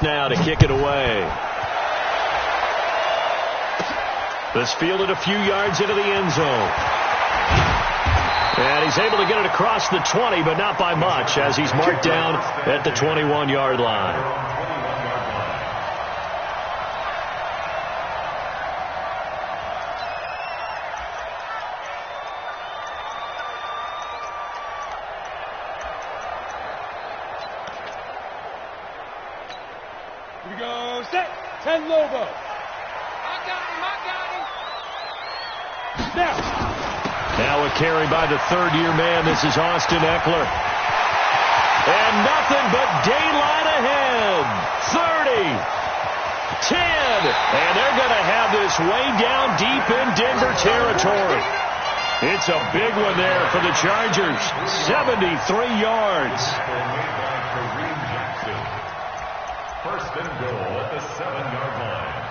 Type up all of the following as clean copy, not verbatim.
now to kick it away. This fielded a few yards into the end zone. And he's able to get it across the 20, but not by much, as he's marked down at the 21-yard line. Here we go, set, 10 Lobo. I got him. Now a carry by the third-year man. This is Austin Eckler. And nothing but daylight ahead. 30, 10, and they're going to have this way down deep in Denver territory. It's a big one there for the Chargers. 73 yards. First and goal at the 7-yard line.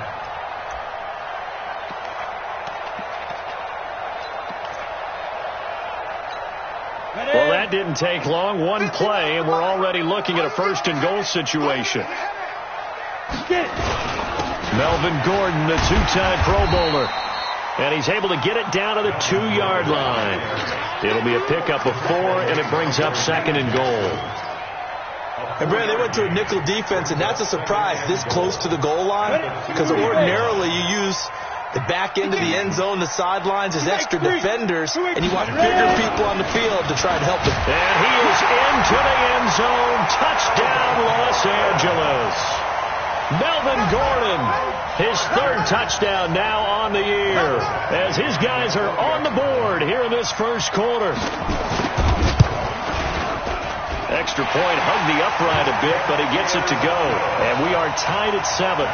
Well, that didn't take long. One play, and we're already looking at a first and goal situation. Melvin Gordon, the two-time Pro Bowler. And he's able to get it down to the 2-yard line. It'll be a pickup of 4, and it brings up second and goal. And, Brad, they went to a nickel defense, and that's a surprise this close to the goal line, because ordinarily you use the back end of the end zone, the sidelines as extra defenders, and you want bigger people on the field to try to help them. And he is into the end zone. Touchdown, Los Angeles. Melvin Gordon, his third touchdown now on the year, as his guys are on the board here in this first quarter. Extra point, hugged the upright a bit, but he gets it to go. And we are tied at 7.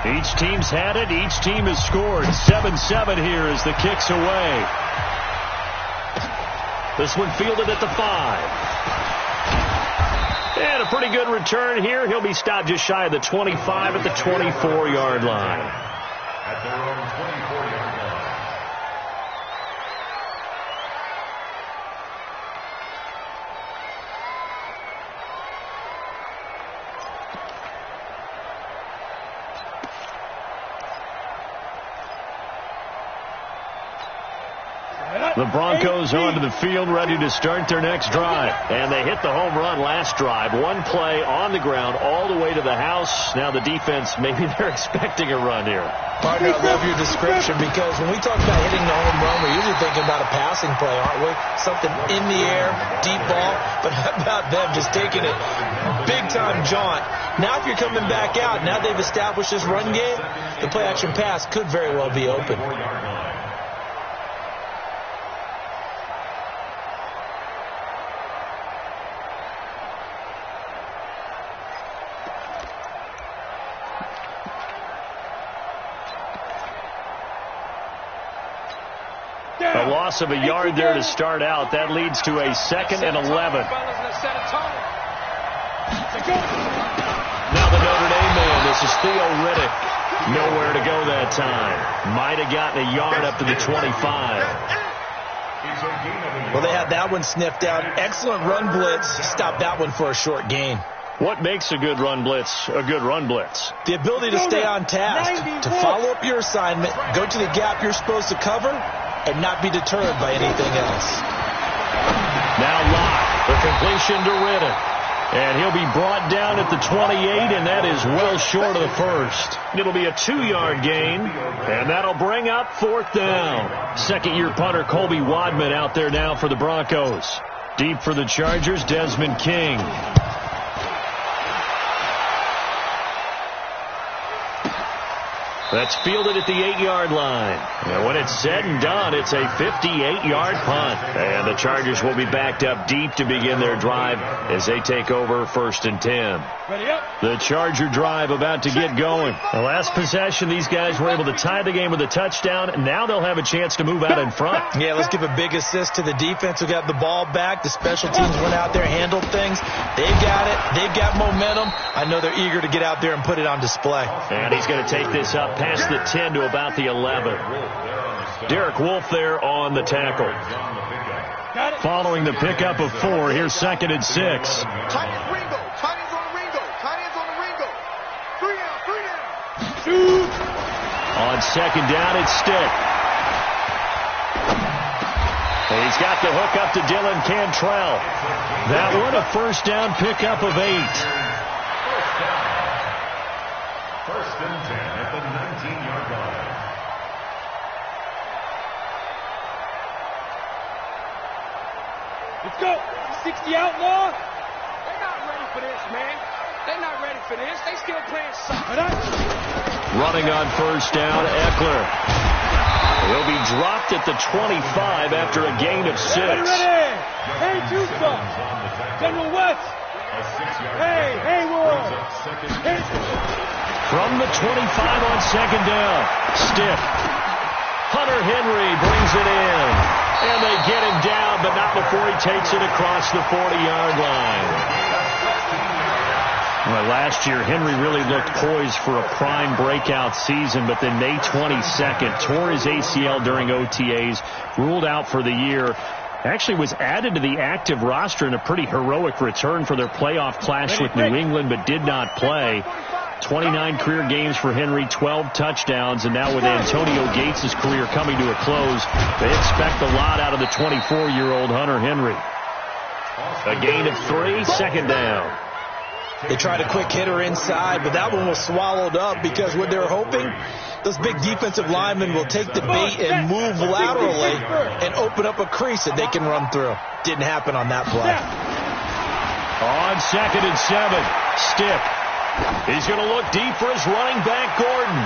Each team's had it. Each team has scored. 7-7 here as the kick's away. This one fielded at the 5. And a pretty good return here. He'll be stopped just shy of the 25 at the 24-yard line. At their own 24-yard line. The Broncos onto the field, ready to start their next drive. And they hit the home run last drive. One play on the ground all the way to the house. Now the defense, maybe they're expecting a run here. Partner, I love your description, because when we talk about hitting the home run, we're usually thinking about a passing play, aren't we? Something in the air, deep ball. But how about them just taking it big-time jaunt? Now if you're coming back out, now they've established this run game, the play-action pass could very well be open. A loss of a yard there to start out. That leads to a 2nd and 11. Now the Notre Dame man, this is Theo Riddick. Nowhere to go that time. Might have gotten a yard up to the 25. Well, they had that one sniffed out. Excellent run blitz. Stop that one for a short gain. What makes a good run blitz a good run blitz? The ability to stay on task, to follow up your assignment, go to the gap you're supposed to cover, and not be deterred by anything else. Now Locke, the completion to Riddick. And he'll be brought down at the 28, and that is well short of the first. It'll be a 2-yard gain, and that'll bring up 4th down. Second-year punter Colby Wadman out there now for the Broncos. Deep for the Chargers, Desmond King. That's fielded at the 8-yard line. And when it's said and done, it's a 58-yard punt. And the Chargers will be backed up deep to begin their drive as they take over 1st and 10. Ready up. The Charger drive about to get going. The last possession, these guys were able to tie the game with a touchdown. Now they'll have a chance to move out in front. Yeah, let's give a big assist to the defense who got the ball back. The special teams went out there, handled things. They've got it. They've got momentum. I know they're eager to get out there and put it on display. And he's going to take this up past the 10 to about the 11. Derek Wolfe there on the tackle. Following the pickup of 4, here's 2nd and 6. Tight end Ringo. Tight end's on the Ringo. Tight end's on the Ringo. 3 down. 3 down. Shoot. On 2nd down, it's Stick. And he's got the hook up to Dylan Cantrell. That one a 1st down pickup of 8. 1st and 10 at the 19-yard line. Let's go. 60 outlaw. They're not ready for this, man. They're not ready for this. They still playing soccer. Running on 1st down, Eckler. He'll be dropped at the 25 after a gain of 6. Ready. Hey, Tucson. General West. Hey, Hayward. Hey. From the 25 on 2nd down, Stiff. Hunter Henry brings it in. And they get him down, but not before he takes it across the 40-yard line. Well, last year, Henry really looked poised for a prime breakout season, but then May 22nd, tore his ACL during OTAs, ruled out for the year. Actually was added to the active roster in a pretty heroic return for their playoff clash with New England, but did not play. 29 career games for Henry, 12 touchdowns, and now with Antonio Gates' career coming to a close, they expect a lot out of the 24-year-old Hunter Henry. A gain of 3, 2nd down. They tried a quick hitter inside, but that one was swallowed up because what they were hoping, those big defensive linemen will take the bait and move laterally and open up a crease that they can run through. Didn't happen on that play. On 2nd and 7, Stick. He's going to look deep for his running back, Gordon.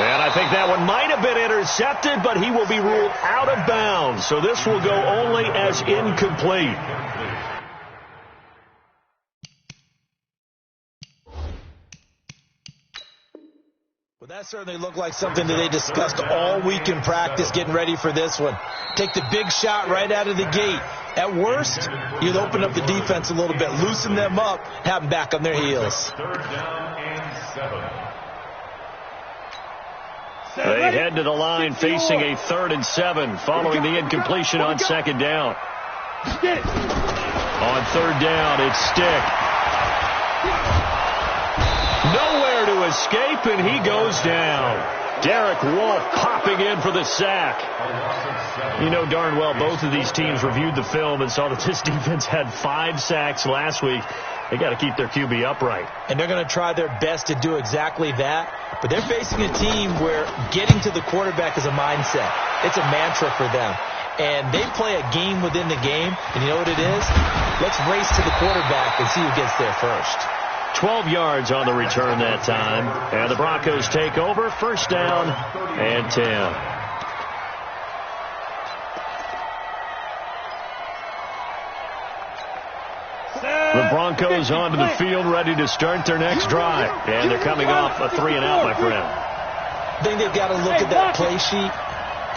And I think that one might have been intercepted, but he will be ruled out of bounds. So this will go only as incomplete. Well, that certainly looked like something that they discussed all week in practice, getting ready for this one. Take the big shot right out of the gate. At worst, you'd open up the defense a little bit, loosen them up, have them back on their heels. 3rd down and 7. They head to the line facing a 3rd and 7 following the incompletion on 2nd down. On 3rd down, it's Stick. Nowhere to escape, and he goes down. Derek Wolfe popping in for the sack. You know darn well both of these teams reviewed the film and saw that this defense had 5 sacks last week. They got to keep their QB upright. And they're going to try their best to do exactly that. But they're facing a team where getting to the quarterback is a mindset. It's a mantra for them. And they play a game within the game. And you know what it is? Let's race to the quarterback and see who gets there first. 12 yards on the return that time. And the Broncos take over, 1st down and 10. The Broncos onto the field, ready to start their next drive. And they're coming off a 3-and-out, my friend. I think they've got to look at that play sheet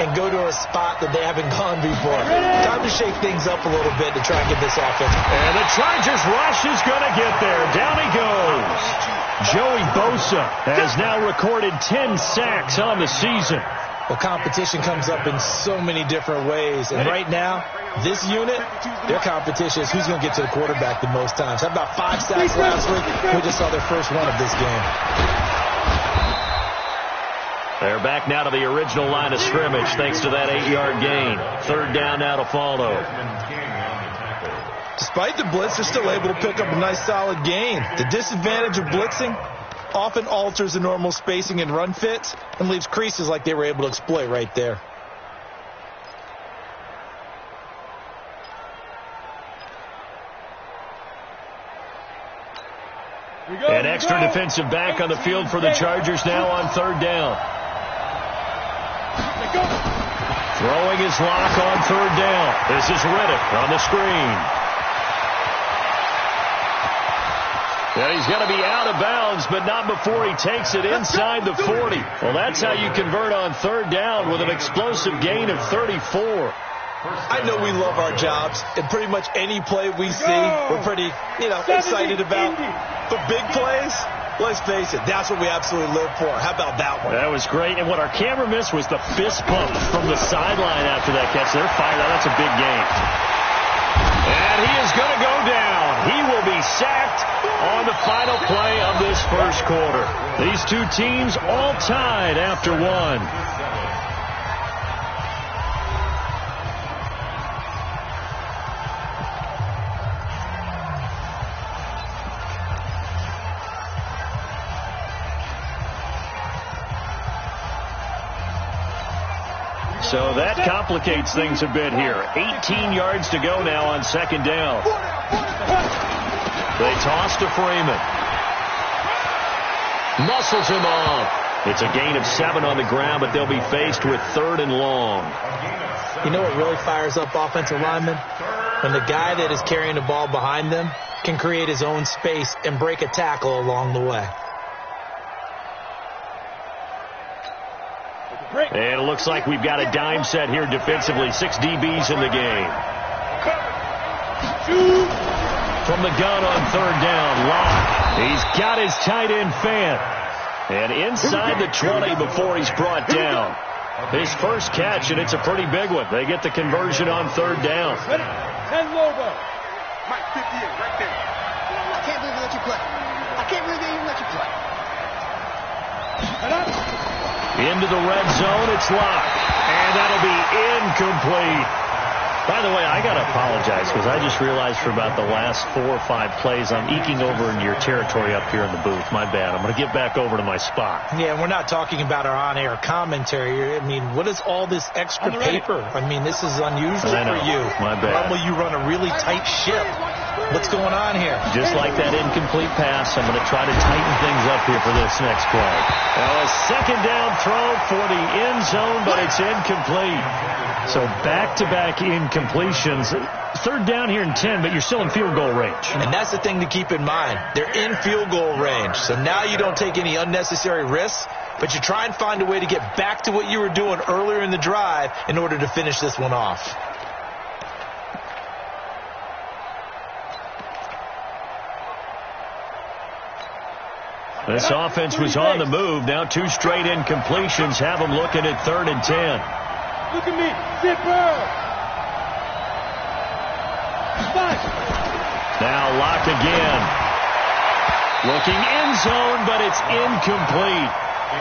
and go to a spot that they haven't gone before. Time to shake things up a little bit to try and get this offense. And the Chargers rush is going to get there. Down he goes. Joey Bosa has now recorded 10 sacks on the season. Well, competition comes up in so many different ways. And right now, this unit, their competition is who's going to get to the quarterback the most times. How about 5 sacks last week? We just saw their first one of this game. They're back now to the original line of scrimmage thanks to that 8-yard gain. 3rd down now to follow. Despite the blitz, they're still able to pick up a nice solid gain. The disadvantage of blitzing often alters the normal spacing and run fits and leaves creases like they were able to exploit right there. An extra defensive back on the field for the Chargers now on third down. Throwing his lock on third down. This is Riddick on the screen. And he's going to be out of bounds, but not before he takes it inside the 40. Well, that's how you convert on third down with an explosive gain of 34. I know we love our jobs, and pretty much any play we see, we're pretty, excited about. But big plays, let's face it, that's what we absolutely live for. How about that one? That was great. And what our camera missed was the fist pump from the sideline after that catch. They're fired out. That's a big gain. And he is going to go down. He will be sacked on the final play of this first quarter. These two teams all tied after one. So that complicates things a bit here. 18 yards to go now on second down. They toss to Freeman. Muscles him off. It's a gain of 7 on the ground, but they'll be faced with third and long. You know what really fires up offensive linemen? When the guy that is carrying the ball behind them can create his own space and break a tackle along the way. And it looks like we've got a dime set here defensively. 6 DBs in the game. From the gun on third down, Locke. He's got his tight end fan. And inside the 20 before he's brought down. His first catch, and it's a pretty big one. They get the conversion on third down. And logo. Mike 58 right there. I can't believe they let you play. I can't believe they even let you play. Into the red zone, it's Locke. And that'll be incomplete. By the way, I got to apologize because I just realized for about the last 4 or 5 plays I'm eking over into your territory up here in the booth. My bad. I'm going to get back over to my spot. Yeah, we're not talking about our on-air commentary. I mean, what is all this extra paper? I mean, this is unusual for you. My bad. Normally you run a really tight ship. What's going on here? Just like that incomplete pass, I'm going to try to tighten things up here for this next play. Well, a second down throw for the end zone, but it's incomplete. So back-to-back incompletions. Third down here in 10, but you're still in field goal range. And that's the thing to keep in mind. They're in field goal range. So now you don't take any unnecessary risks, but you try and find a way to get back to what you were doing earlier in the drive in order to finish this one off. This offense was on the move. Now 2 straight incompletions have them looking at 3rd and 10. Look at me. Zipper. Now Locke again. Looking end zone, but it's incomplete.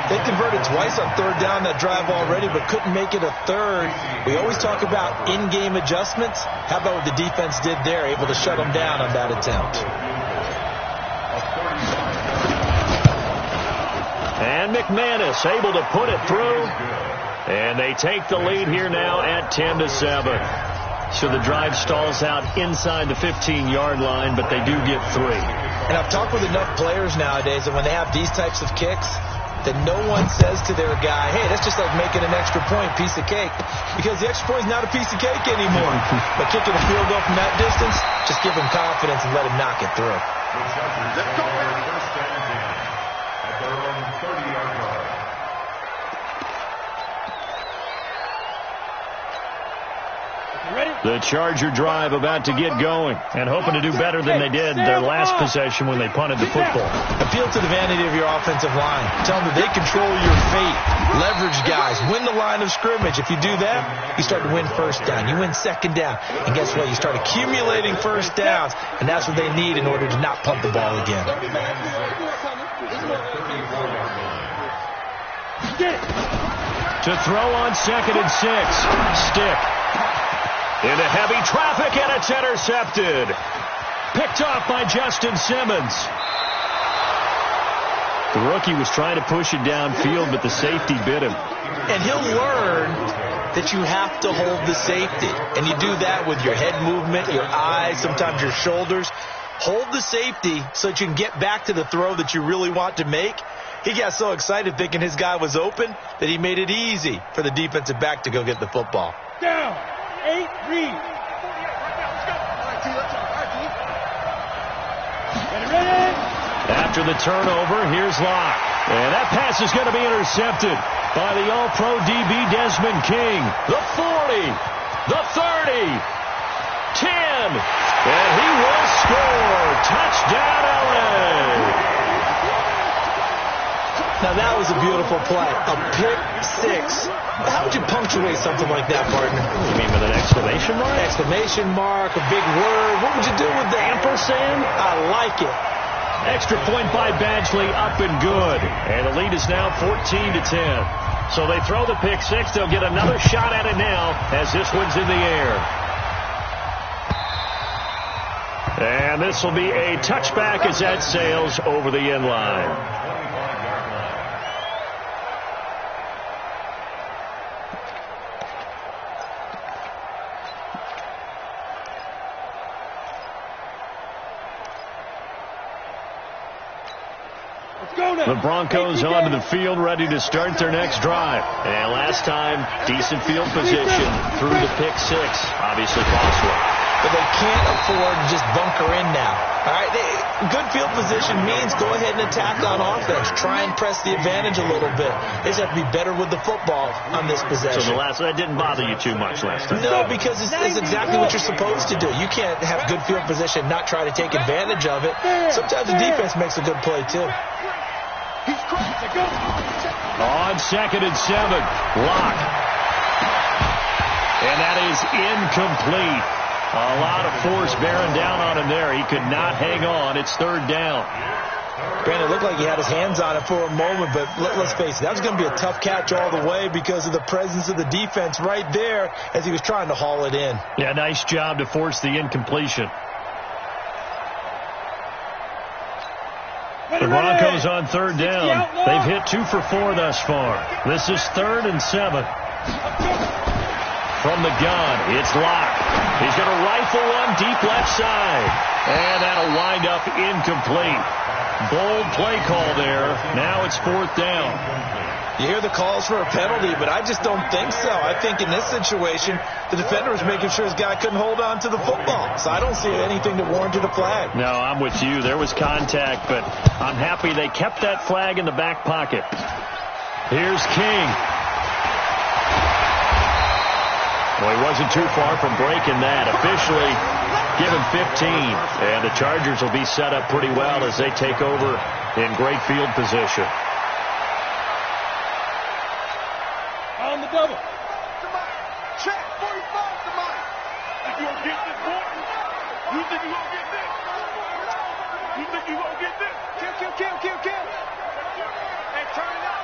They converted twice on third down that drive already, but couldn't make it a third. We always talk about in-game adjustments. How about what the defense did there, able to shut them down on that attempt? And McManus able to put it through. And they take the lead here now at 10-7. So the drive stalls out inside the 15-yard line, but they do get 3. And I've talked with enough players nowadays that when they have these types of kicks, that no one says to their guy, hey, that's just like making an extra point, piece of cake. Because the extra point is not a piece of cake anymore. But kicking a field goal from that distance, just give him confidence and let him knock it through. Let's go, baby. At their own 30-yard line. The Charger drive about to get going and hoping to do better than they did their last possession when they punted the football. Appeal to the vanity of your offensive line. Tell them that they control your fate. Leverage guys. Win the line of scrimmage. If you do that, you start to win first down. You win second down. And guess what? You start accumulating first downs. And that's what they need in order to not punt the ball again. To throw on 2nd and 6. Stick. Into heavy traffic, and it's intercepted. Picked off by Justin Simmons. The rookie was trying to push it downfield, but the safety bit him. And he'll learn that you have to hold the safety. And you do that with your head movement, your eyes, sometimes your shoulders. hold the safety so that you can get back to the throw that you really want to make. He got so excited thinking his guy was open that he made it easy for the defensive back to go get the football. Down. 8 read. After the turnover, here's Locke. And that pass is going to be intercepted by the All-Pro DB Desmond King. The 40, the 30, 10, and he will score. Touchdown, LA. Now, that was a beautiful play. A pick six. How would you punctuate something like that, partner? You mean with an exclamation mark? Exclamation mark, a big word. What would you do with that? Ampersand? I like it. Extra point by Badgley, up and good. And the lead is now 14-10. So they throw the pick six. They'll get another shot at it now as this one's in the air. And this will be a touchback as that sails over the end line. The Broncos onto the field, ready to start their next drive. And last time, decent field position through the pick six. Obviously costly. But they can't afford to just bunker in now. All right, good field position means go ahead and attack on offense. Try and press the advantage a little bit. They just have to be better with the football on this possession. So that didn't bother you too much last time? No, because it's exactly what you're supposed to do. You can't have good field position and not try to take advantage of it. Sometimes the defense makes a good play, too. On 2nd and 7, Locke. And that is incomplete. A lot of force bearing down on him there. He could not hang on. It's 3rd down. Brandon, it looked like he had his hands on it for a moment, but let's face it, that was going to be a tough catch all the way because of the presence of the defense right there as he was trying to haul it in. Yeah, nice job to force the incompletion. The Broncos on 3rd down. They've hit 2 for 4 thus far. This is 3rd and 7. From the gun, it's Locke. He's going to rifle one deep left side. And that'll wind up incomplete. Bold play call there. Now it's 4th down. You hear the calls for a penalty, but I just don't think so. I think in this situation, the defender was making sure his guy couldn't hold on to the football. So I don't see anything that warranted a flag. No, I'm with you. There was contact, but I'm happy they kept that flag in the back pocket. Here's King. Well, he wasn't too far from breaking that. Officially given 15. And the Chargers will be set up pretty well as they take over in great field position. On the double. Check 45 to Mike. You gonna get this, boy? You think you gonna get this? You think you gonna get this? Kill. Hey, turn it out.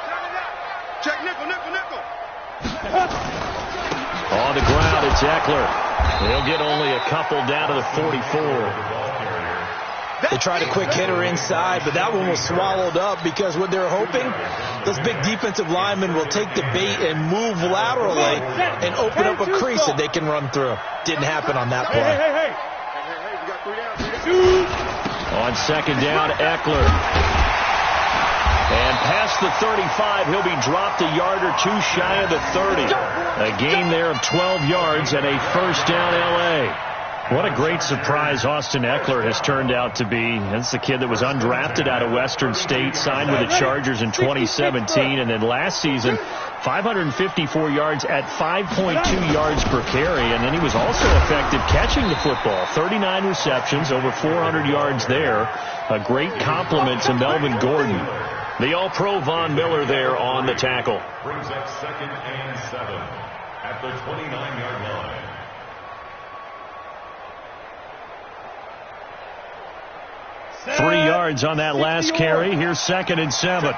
Check nickel. On the ground, it's Eckler. He'll get only a couple down to the 44. They tried a quick hitter inside, but that one was swallowed up because what they're hoping, those big defensive linemen will take the bait and move laterally and open up a crease that they can run through. Didn't happen on that play. Hey. We got 3 down. On 2nd down, Eckler. And past the 35, he'll be dropped a yard or 2 shy of the 30. A gain there of 12 yards and a 1st down LA. What a great surprise Austin Eckler has turned out to be. That's the kid that was undrafted out of Western State, signed with the Chargers in 2017, and then last season, 554 yards at 5.2 yards per carry, and then he was also effective catching the football. 39 receptions, over 400 yards there. A great compliment to Melvin Gordon. The All-Pro Von Miller there on the tackle. Brings up 2nd and 7 at the 29-yard line. Three yards on that last carry. Here's 2nd and 7.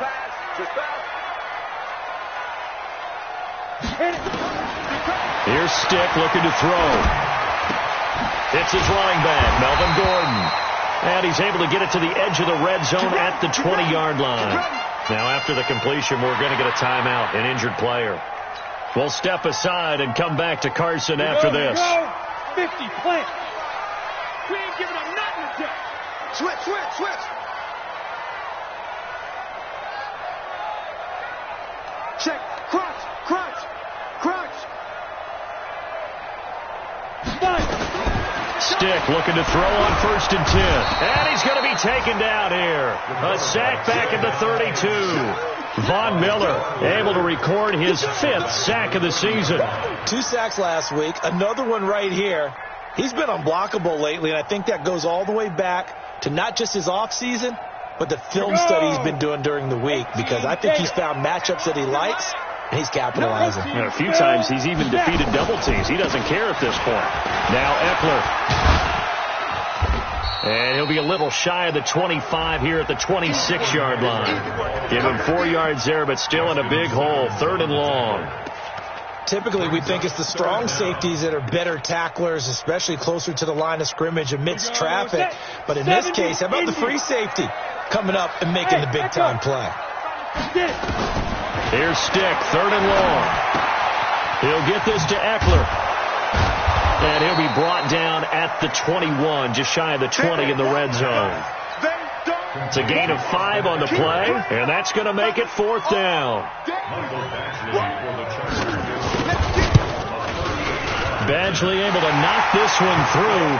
Here's Stick looking to throw. It's his running back, Melvin Gordon. And he's able to get it to the edge of the red zone at the 20-yard line. Now after the completion, we're going to get a timeout, an injured player. We'll step aside and come back to Carson after this. 50 plant. We ain't giving up nothing today. Switch, switch, switch. Check. Crunch, crunch, crunch. Stick looking to throw on 1st and 10. And he's going to be taken down here. A sack back at the 32. Von Miller able to record his 5th sack of the season. 2 sacks last week, another one right here. He's been unblockable lately, and I think that goes all the way back to not just his offseason, but the film study he's been doing during the week, because I think he's found matchups that he likes, and he's capitalizing. A few times he's even defeated double teams. He doesn't care at this point. Now Eckler. And he'll be a little shy of the 25 here at the 26-yard line. Give him 4 yards there, but still in a big hole. 3rd and long. Typically, we think it's the strong safeties that are better tacklers, especially closer to the line of scrimmage amidst traffic. But in this case, how about the free safety coming up and making the big-time play? Here's Stick, 3rd and long. He'll get this to Eckler. And he'll be brought down at the 21, just shy of the 20 in the red zone. It's a gain of 5 on the play, and that's going to make it 4th down. Badgley able to knock this one through.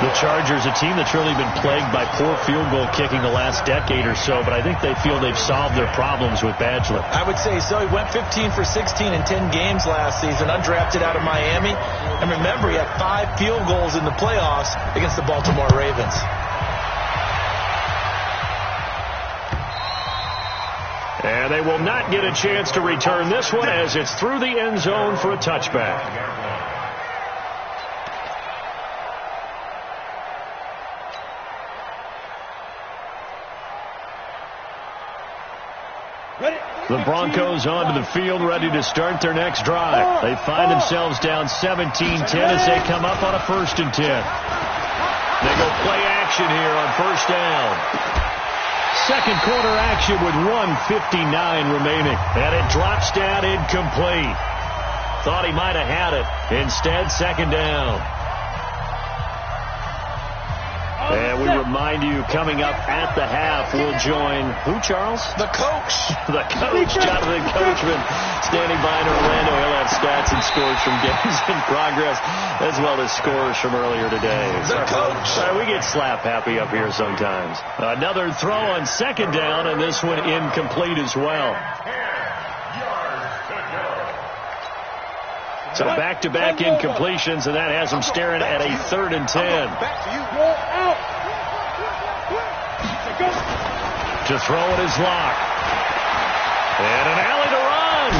The Chargers, a team that's really been plagued by poor field goal kicking the last decade or so, but I think they feel they've solved their problems with Badgley. I would say so. He went 15 for 16 in 10 games last season, undrafted out of Miami. And remember, he had 5 field goals in the playoffs against the Baltimore Ravens. And they will not get a chance to return this one as it's through the end zone for a touchback. The Broncos onto the field, ready to start their next drive. They find themselves down 17-10 as they come up on a 1st and 10. They go play action here on 1st down. Second quarter action with 1:59 remaining. And it drops down incomplete. Thought he might have had it. Instead, 2nd down. And we remind you, coming up at the half, we'll join who, Charles? The coach. The coach, Jonathan Coachman, standing by in Orlando. He'll have stats and scores from games in progress, as well as scores from earlier today. The coach. We get slap happy up here sometimes. Another throw on 2nd down, and this one incomplete as well. So back-to-back incompletions, and that has them staring at a 3rd and 10. To throw it is Locke. And an alley to run.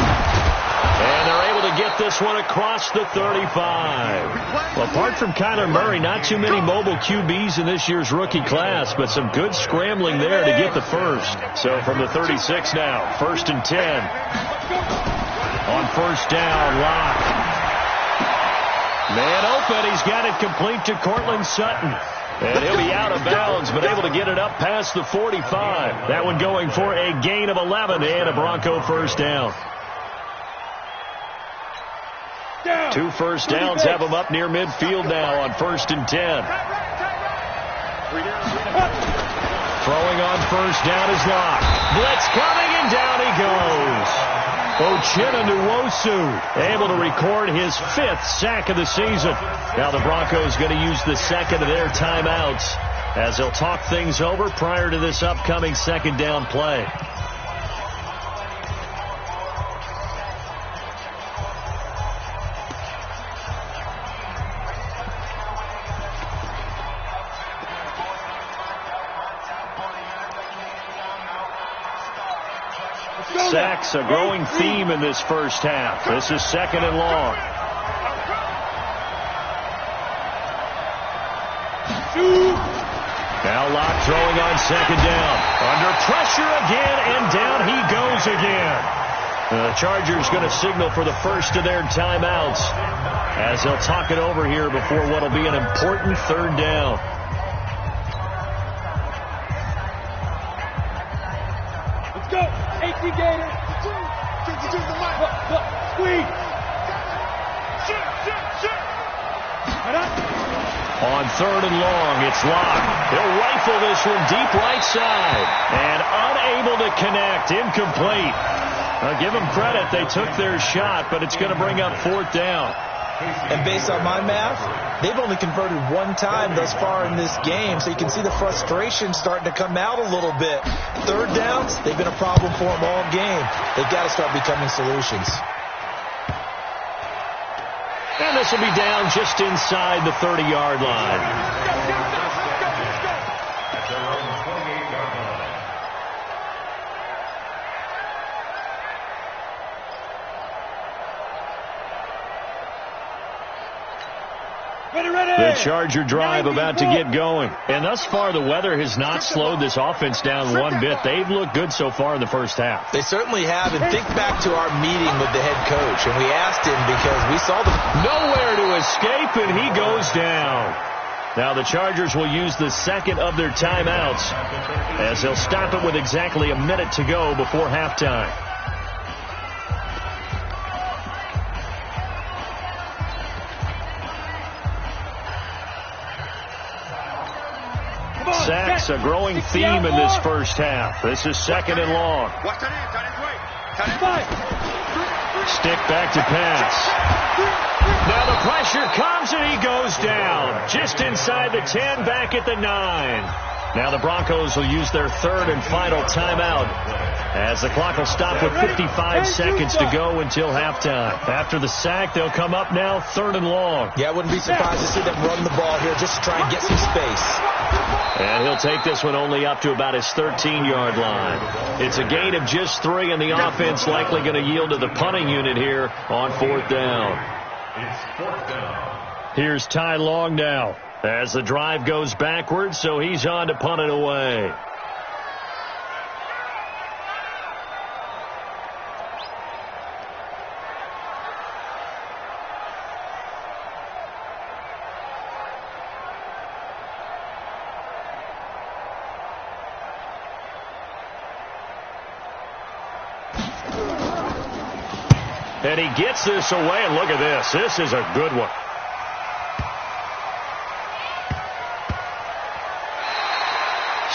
And they're able to get this one across the 35. Well, apart from Kyler Murray, not too many mobile QBs in this year's rookie class, but some good scrambling there to get the first. So from the 36 now, 1st and 10. On 1st down, Locke. Man open, he's got it complete to Cortland Sutton. And he'll be out of bounds, but able to get it up past the 45. That one going for a gain of 11 and a Bronco 1st down. 2 first downs have them up near midfield now on 1st and 10. Throwing on 1st down is Locke. Blitz coming, and down he goes. Uchenna Nwosu able to record his 5th sack of the season. Now the Broncos going to use the 2nd of their timeouts as they'll talk things over prior to this upcoming 2nd down play. Sacks, a growing theme in this first half. This is 2nd and long. Now Locke throwing on 2nd down. Under pressure again, and down he goes again. The Chargers going to signal for the first of their timeouts as they'll talk it over here before what will be an important 3rd down. Let's go. 18 Gators. Squeeze. On 3rd and long, it's Locke. He'll rifle this one deep right side. And unable to connect. Incomplete. I'll give them credit. They took their shot, but it's going to bring up 4th down. And based on my math, they've only converted one time thus far in this game, so you can see the frustration starting to come out a little bit. 3rd downs, they've been a problem for them all game. They've got to start becoming solutions. And this will be down just inside the 30-yard line. The Charger drive about to get going. And thus far, the weather has not slowed this offense down one bit. They've looked good so far in the first half. They certainly have. And think back to our meeting with the head coach. And we asked him because we saw them nowhere to escape, and he goes down. Now the Chargers will use the second of their timeouts as they'll stop it with exactly a minute to go before halftime. Sacks, a growing theme in this first half. This is 2nd and long. Stick back to pass. Now the pressure comes and he goes down. Just inside the 10, back at the 9. Now the Broncos will use their 3rd and final timeout as the clock will stop with 55 seconds to go until halftime. After the sack, they'll come up now 3rd and long. Yeah, I wouldn't be surprised to see them run the ball here just to try and get some space. And he'll take this one only up to about his 13-yard line. It's a gain of just 3, and the offense likely going to yield to the punting unit here on 4th down. It's 4th down. Here's Ty Long now as the drive goes backwards, so he's on to punt it away. And he gets this away, and look at this. This is a good one.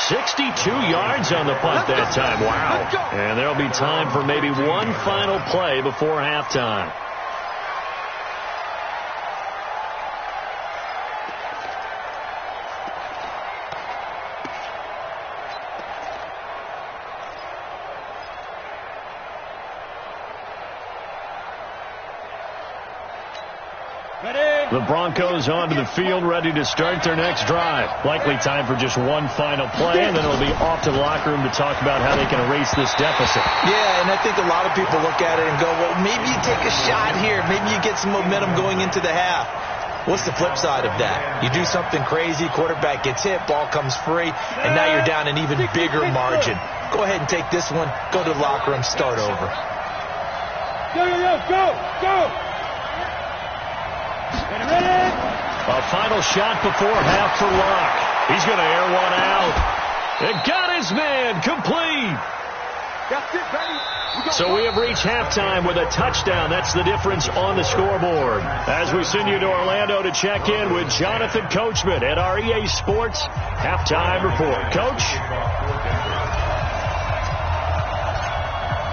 $62 yards on the punt that time. Wow. And there'll be time for maybe one final play before halftime. The Broncos onto the field, ready to start their next drive. Likely time for just one final play, and then it'll be off to the locker room to talk about how they can erase this deficit. Yeah, and I think a lot of people look at it and go, well, maybe you take a shot here. Maybe you get some momentum going into the half. What's the flip side of that? You do something crazy, quarterback gets hit, ball comes free, and now you're down an even bigger margin. Go ahead and take this one, go to the locker room, start over. Go! A final shot before half for Locke. He's going to air one out. And got his man complete. That's it, baby. So we have reached halftime with a touchdown. That's the difference on the scoreboard. As we send you to Orlando to check in with Jonathan Coachman at our EA Sports Halftime Report. Coach?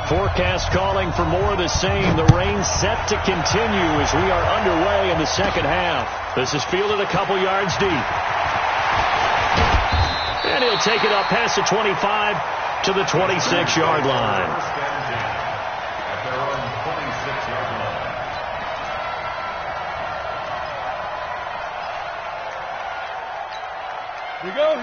Forecast calling for more of the same. The rain set to continue as we are underway in the second half. This is fielded a couple yards deep. And he'll take it up past the 25 to the 26-yard line.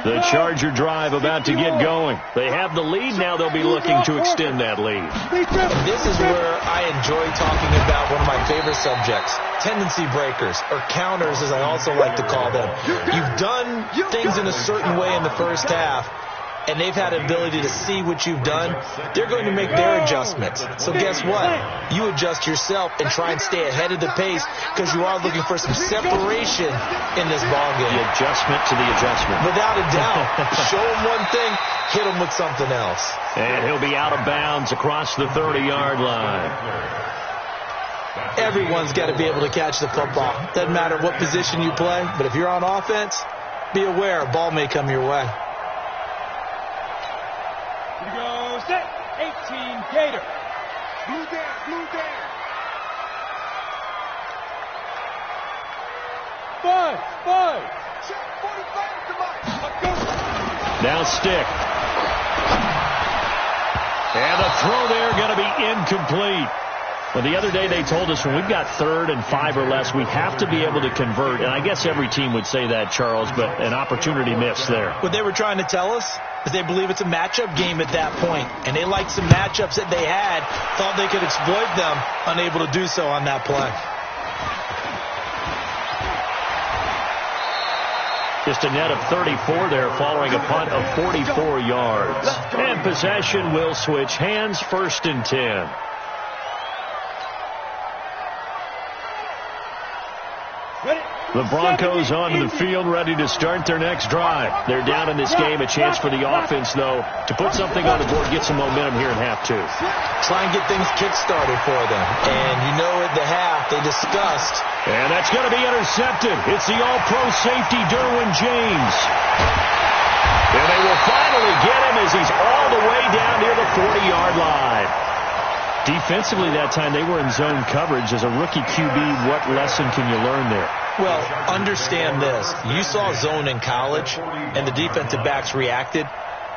The Charger drive about to get going. They have the lead. Now they'll be looking to extend that lead. And this is where I enjoy talking about one of my favorite subjects, tendency breakers, or counters as I also like to call them. You've done things in a certain way in the first half, and they've had an ability to see what you've done. They're going to make their adjustments. So guess what? You adjust yourself and try and stay ahead of the pace because you are looking for some separation in this ballgame. The adjustment to the adjustment. Without a doubt. Show them one thing, hit them with something else. And he'll be out of bounds across the 30-yard line. Everyone's got to be able to catch the football. Doesn't matter what position you play, but if you're on offense, be aware a ball may come your way. Here we go, set, 18, Gator. Blue down, blue down. 5. Check 45 to Mike. Now stick. And the throw there going to be incomplete. Well, the other day they told us when we've got 3rd and 5 or less, we have to be able to convert. And I guess every team would say that, Charles, but an opportunity missed there. What they were trying to tell us is they believe it's a matchup game at that point. And they liked some matchups that they had, thought they could exploit them, unable to do so on that play. Just a net of 34 there following a punt of 44 yards. And possession will switch hands, 1st and 10. The Broncos onto the field, ready to start their next drive. They're down in this game. A chance for the offense, though, to put something on the board, get some momentum here in half 2. Try and get things kick-started for them. And you know at the half, they discussed. And that's going to be intercepted. It's the all-pro safety, Derwin James. And they will finally get him as he's all the way down near the 40-yard line. Defensively that time, they were in zone coverage. As a rookie QB, what lesson can you learn there? Well, understand this. You saw zone in college, and the defensive backs reacted,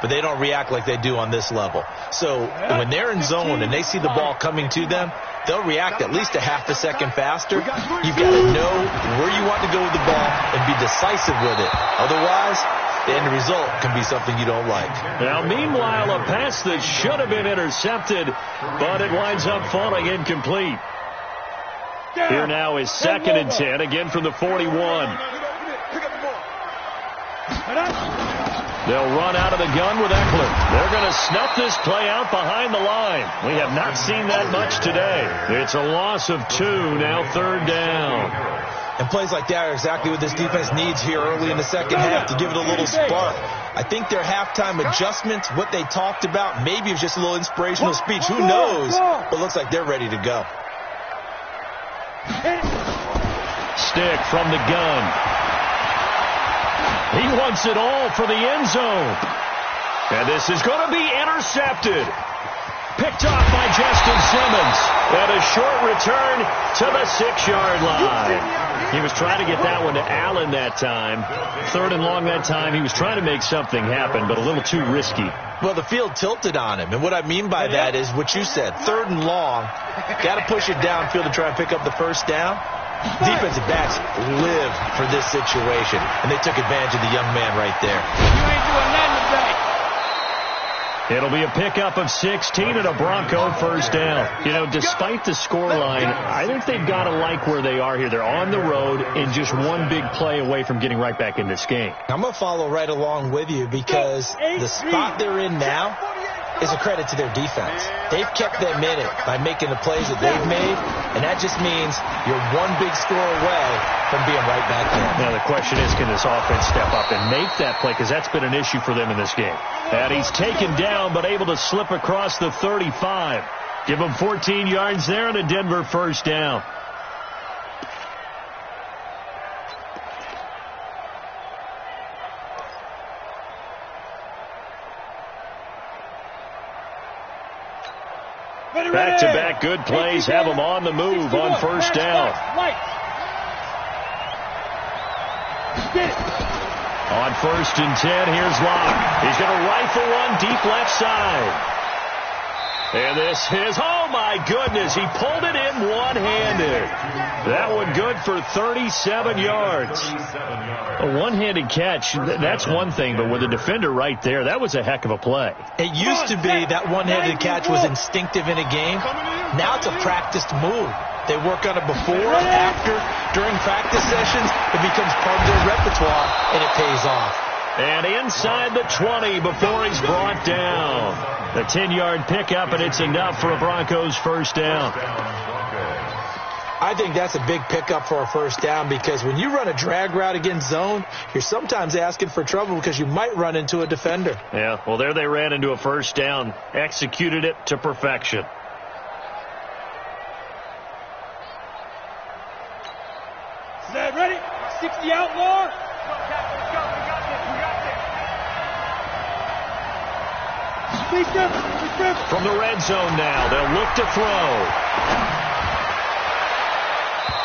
but they don't react like they do on this level. So when they're in zone and they see the ball coming to them, they'll react at least a half a second faster. You've got to know where you want to go with the ball and be decisive with it. Otherwise, the end result can be something you don't like. Now, meanwhile, a pass that should have been intercepted, but it winds up falling incomplete. Here now is 2nd and 10, again from the 41. They'll run out of the gun with Eckler. They're going to snuff this play out behind the line. We have not seen that much today. It's a loss of 2, now 3rd down. And plays like that are exactly what this defense needs here early in the second half to give it a little spark. I think their halftime adjustments, what they talked about, maybe it was just a little inspirational speech. Who knows? But it looks like they're ready to go. Stick from the gun. He wants it all for the end zone. And this is going to be intercepted. Picked off by Justin Simmons. And a short return to the 6-yard line. He was trying to get that one to Allen that time. 3rd and long that time. He was trying to make something happen, but a little too risky. Well, the field tilted on him. And what I mean by that is what you said. 3rd and long. Got to push it downfield to try and pick up the first down. Defensive backs live for this situation. And they took advantage of the young man right there. You ain't doing nothing today. It'll be a pickup of 16 and a Bronco first down. You know, despite the scoreline, I think they've got to like where they are here. They're on the road and just one big play away from getting right back in this game. I'm going to follow right along with you because the spot they're in now is a credit to their defense. They've kept them in it by making the plays that they've made, and that just means you're one big score away from being right back there. Now the question is, can this offense step up and make that play? Because that's been an issue for them in this game. And he's taken down, but able to slip across the 35. Give him 14 yards there and a Denver first down. Back-to-back good plays have them on the move on first down. On 1st and 10, here's Locke. He's going to rifle one deep left side. And this is, oh my goodness, he pulled it in one-handed. That one good for 37 yards. A one-handed catch, that's one thing, but with a defender right there, that was a heck of a play. It used to be that one-handed catch was instinctive in a game. Now it's a practiced move. They work on it before, after, during practice sessions. It becomes part of their repertoire, and it pays off. And inside the 20 before he's brought down. The 10-yard pickup, and it's enough for a Broncos first down. I think that's a big pickup for a first down because when you run a drag route against zone, you're sometimes asking for trouble because you might run into a defender. Yeah, well, there they ran into a first down. Executed it to perfection. From the red zone now, they'll look to throw.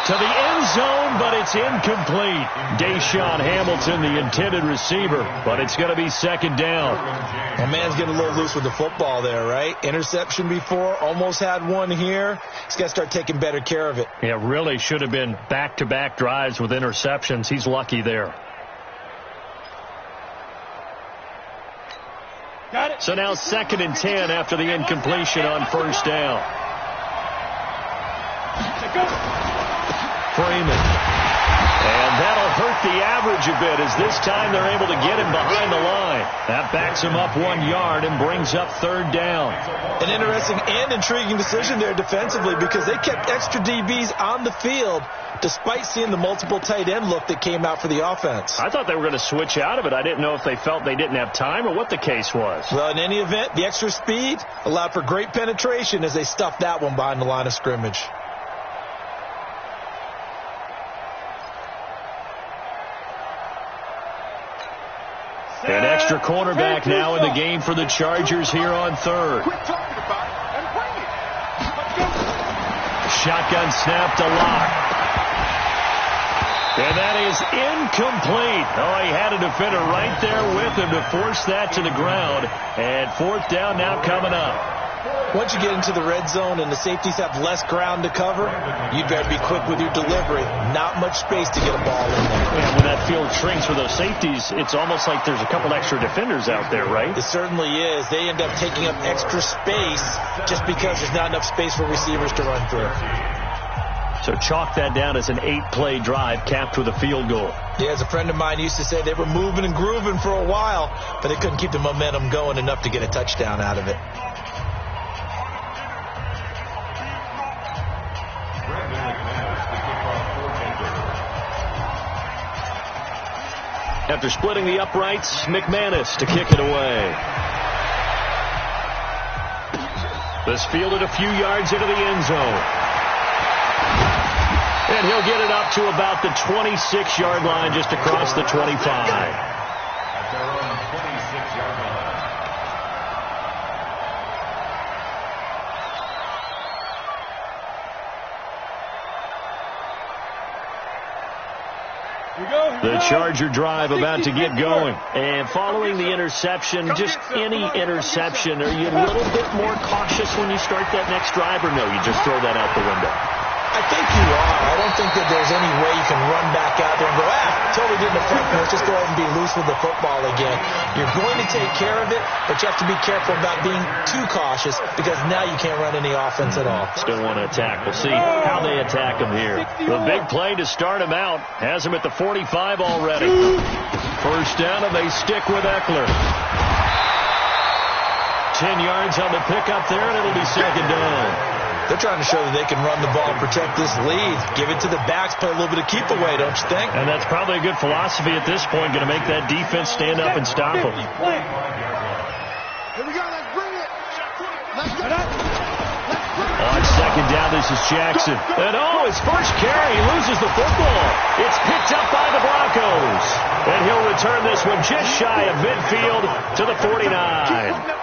To the end zone, but it's incomplete. Deshaun Hamilton, the intended receiver, but it's going to be second down. Well, man's getting a little loose with the football there, right? Interception before, almost had one here. He's got to start taking better care of it. Yeah, really should have been back-to-back drives with interceptions. He's lucky there. Got it. So now 2nd and 10 after the incompletion on first down. Freeman. And that'll hurt the average a bit as this time they're able to get him behind the line. That backs him up 1 yard and brings up 3rd down. An interesting and intriguing decision there defensively because they kept extra DBs on the field despite seeing the multiple tight end look that came out for the offense. I thought they were going to switch out of it. I didn't know if they felt they didn't have time or what the case was. Well, in any event, the extra speed allowed for great penetration as they stuffed that one behind the line of scrimmage. An extra cornerback now in the game for the Chargers here on 3rd. Quit talking about it and bring it. Let's go. Shotgun snap to Locke. And that is incomplete. Oh, he had a defender right there with him to force that to the ground. And 4th down now coming up. Once you get into the red zone and the safeties have less ground to cover, you better be quick with your delivery. Not much space to get a ball in there. And when that field shrinks for those safeties, it's almost like there's a couple extra defenders out there, right? It certainly is. They end up taking up extra space just because there's not enough space for receivers to run through. So chalk that down as an 8-play drive capped with a field goal. Yeah, as a friend of mine used to say, they were moving and grooving for a while, but they couldn't keep the momentum going enough to get a touchdown out of it. After splitting the uprights, McManus to kick it away. This fielded a few yards into the end zone. And he'll get it up to about the 26-yard line, just across the 25. At their own 26-yard line. The Charger drive about to get going. And following the interception, just any interception, are you a little bit more cautious when you start that next drive, or no, you just throw that out the window? I think you are. I don't think that there's any way you can run back out there and go, totally didn't affect me. Let's just go ahead and be loose with the football again. You're going to take care of it, but you have to be careful about being too cautious because now you can't run any offense at all. Still want to attack. We'll see how they attack him here. The big play to start him out has him at the 45 already. First down, and they stick with Eckler. 10 yards on the pickup there, and it'll be second down. They're trying to show that they can run the ball and protect this lead. Give it to the backs, play a little bit of keep away, don't you think? And that's probably a good philosophy at this point, going to make that defense stand up and stop them. Here we go. Let's bring it. Let's go. On second down, this is Jackson. And his first carry, he loses the football. It's picked up by the Broncos. And he'll return this one just shy of midfield to the 49.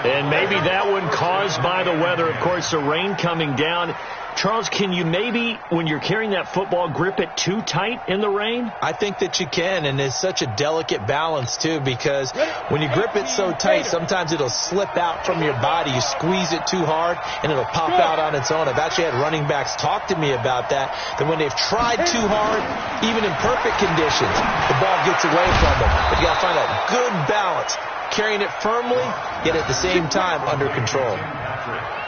And maybe that one caused by the weather. Of course, the rain coming down. Charles, can you maybe, when you're carrying that football, grip it too tight in the rain? I think that you can, and it's such a delicate balance, too, because when you grip it so tight, sometimes it'll slip out from your body. You squeeze it too hard, and it'll pop out on its own. I've actually had running backs talk to me about that when they've tried too hard, even in perfect conditions, the ball gets away from them. But you got to find a good balance, carrying it firmly, yet at the same time under control.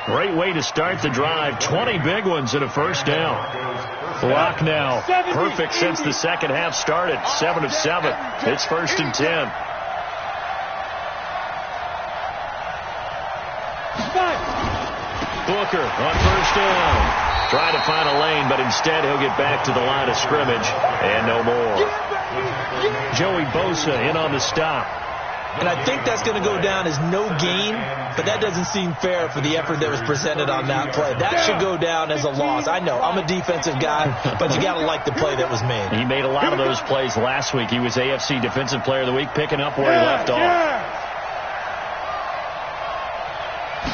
Great way to start the drive. 20 big ones and a first down. Block now. Perfect since the second half started. 7 of 7. It's 1st and 10. Booker on first down. Trying to find a lane, but instead he'll get back to the line of scrimmage. And no more. Joey Bosa in on the stop. And I think that's going to go down as no gain, but that doesn't seem fair for the effort that was presented on that play. That should go down as a loss. I know, I'm a defensive guy, but you got to like the play that was made. He made a lot of those plays last week. He was AFC Defensive Player of the Week, picking up where he left off.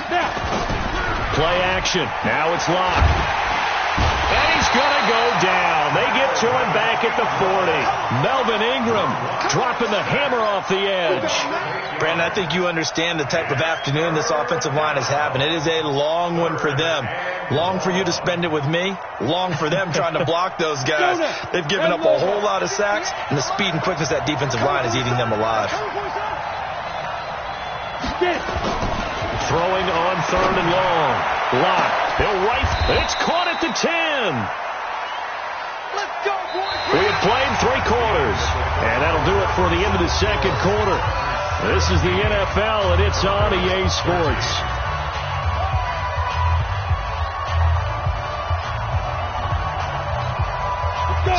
Play action. Now it's locked. And he's going to go down. They get to him back at the 40. Melvin Ingram dropping the hammer off the edge. Brandon, I think you understand the type of afternoon this offensive line is having. It is a long one for them. Long for you to spend it with me. Long for them trying to block those guys. They've given up a whole lot of sacks, and the speed and quickness of that defensive line is eating them alive. Throwing on 3rd and long. Lock. He'll right. It's caught at the 10. Let's go, boys. We have played 3 quarters. And that'll do it for the end of the 2nd quarter. This is the NFL, and it's on EA Sports.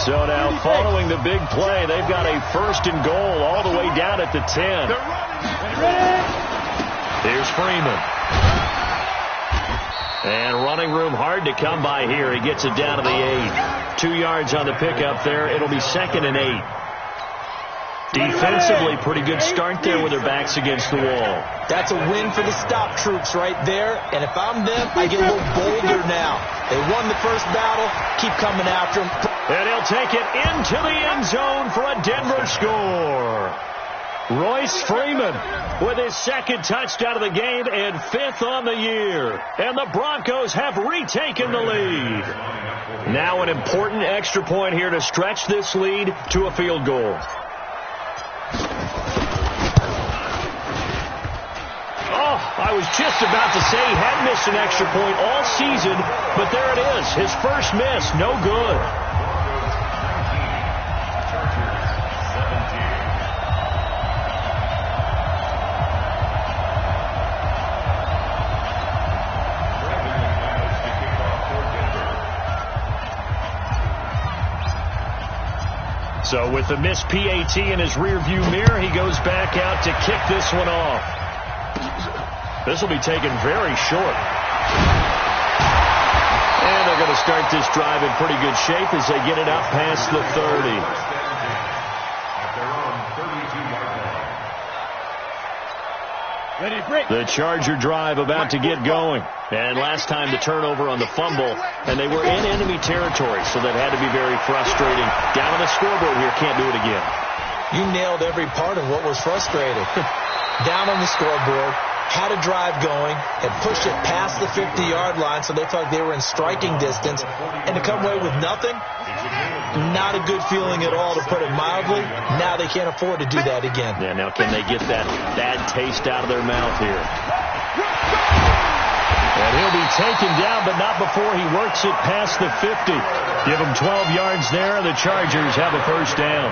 So now, following the big play, they've got a 1st and goal all the way down at the 10. Here's Freeman. And running room hard to come by here. He gets it down to the 8. 2 yards on the pickup there. It'll be 2nd and 8. Defensively, pretty good start there with their backs against the wall. That's a win for the stop troops right there. And if I'm them, I get a little bolder now. They won the first battle. Keep coming after them. And he'll take it into the end zone for a Denver score. Royce Freeman with his 2nd touchdown of the game and 5th on the year. And the Broncos have retaken the lead. Now an important extra point here to stretch this lead to a field goal. Oh, I was just about to say he hadn't missed an extra point all season, but there it is. His first miss, no good. So with the missed PAT in his rearview mirror, he goes back out to kick this one off. This will be taken very short. And they're going to start this drive in pretty good shape as they get it up past the 30. The Charger drive about to get going. And last time the turnover on the fumble, and they were in enemy territory, so that had to be very frustrating. Down on the scoreboard here, can't do it again. You nailed every part of what was frustrating. Down on the scoreboard, had a drive going, had pushed it past the 50-yard line, so they felt like they were in striking distance, and to come away with nothing, not a good feeling at all, to put it mildly. Now they can't afford to do that again. Yeah, now can they get that bad taste out of their mouth here? And he'll be taken down, but not before he works it past the 50. Give him 12 yards there, and the Chargers have a first down.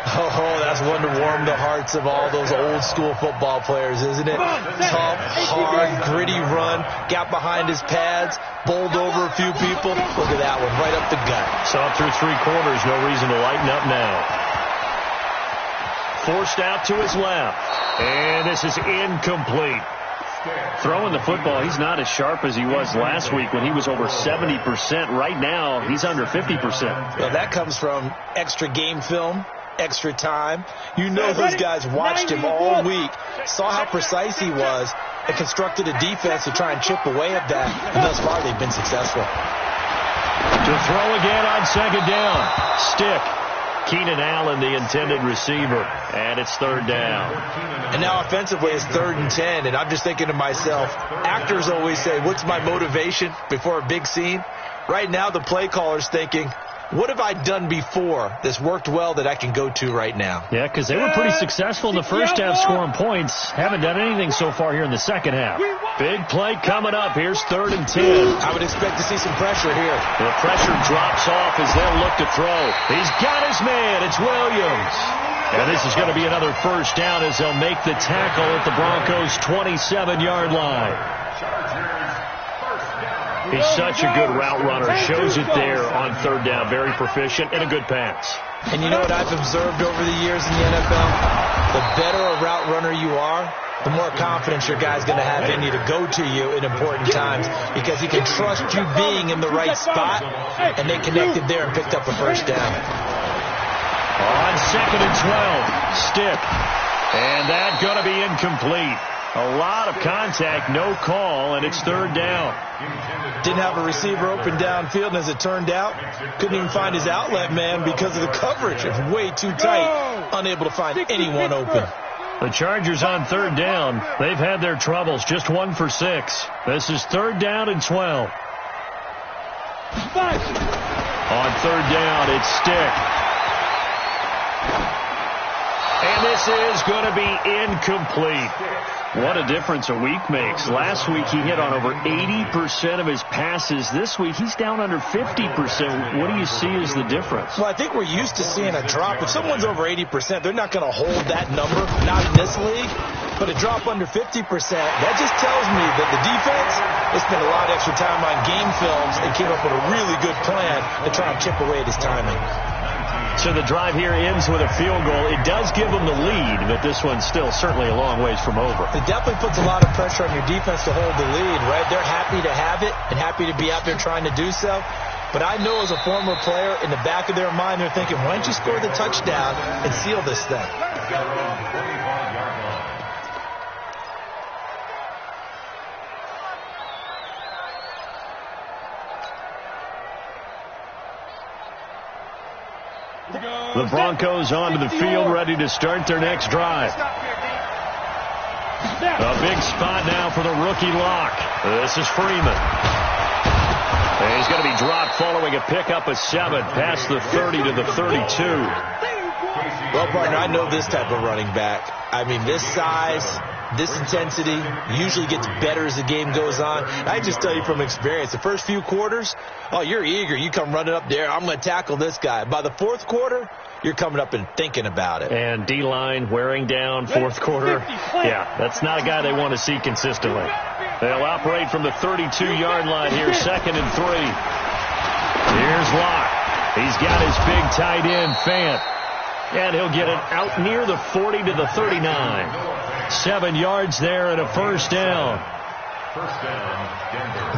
Oh, that's one to warm the hearts of all those old-school football players, isn't it? Tough, hard, gritty run, got behind his pads, bowled over a few people. Look at that one, right up the gut. Saw through 3 quarters, no reason to lighten up now. Forced out to his left, and this is incomplete. Throwing the football, he's not as sharp as he was last week when he was over 70%. Right now, he's under 50%. Well, that comes from extra game film, extra time. You know those guys watched him all week, saw how precise he was, and constructed a defense to try and chip away at that. And thus far, they've been successful. To throw again on 2nd down. Stick. Keenan Allen, the intended receiver, and it's 3rd down. And now offensively it's 3rd and 10, and I'm just thinking to myself, actors always say, what's my motivation before a big scene? Right now the play caller's thinking, what have I done before that's worked well that I can go to right now? Yeah, because they were pretty successful in the first half scoring points. Haven't done anything so far here in the second half. Big play coming up. Here's 3rd and 10. I would expect to see some pressure here. The pressure drops off as they'll look to throw. He's got his man. It's Williams. And this is going to be another first down as they'll make the tackle at the Broncos' 27-yard line. He's such a good route runner. Shows it there on 3rd down. Very proficient and a good pass. And you know what I've observed over the years in the NFL? The better a route runner you are, the more confidence your guy's going to have in you to go to you in important times, because he can trust you being in the right spot, and they connected there and picked up a first down. On 2nd and 12, Stick. And that's going to be incomplete. A lot of contact, no call, and it's third down. Didn't have a receiver open downfield, and as it turned out, couldn't even find his outlet man because of the coverage. It was way too tight, unable to find anyone open. The Chargers on third down. They've had their troubles, just 1 for 6. This is third down and 12. On third down, it's Stick. And this is going to be incomplete. What a difference a week makes. Last week he hit on over 80% of his passes. This week he's down under 50%. What do you see as the difference? Well, I think we're used to seeing a drop. If someone's over 80%, they're not going to hold that number, not in this league. But a drop under 50%, that just tells me that the defense has spent a lot of extra time on game films and came up with a really good plan to try and chip away at his timing. So the drive here ends with a field goal. It does give them the lead, but this one's still certainly a long ways from over. It definitely puts a lot of pressure on your defense to hold the lead, right? They're happy to have it and happy to be out there trying to do so. But I know as a former player, in the back of their mind, they're thinking, why don't you score the touchdown and seal this thing? The Broncos onto the field, ready to start their next drive. A big spot now for the rookie lock. This is Freeman. And he's going to be dropped following a pickup of 7 past the 30 to the 32. Well, partner, I know this type of running back. I mean, this size, this intensity usually gets better as the game goes on. I just tell you from experience, the first few quarters, oh, you're eager. You come running up there. I'm going to tackle this guy. By the fourth quarter, you're coming up and thinking about it. And D-line wearing down fourth quarter. Yeah, that's not a guy they want to see consistently. They'll operate from the 32-yard line here, 2nd and 3. Here's Locke. He's got his big tight end, Fant. And he'll get it out near the 40 to the 39. 7 yards there and a first down.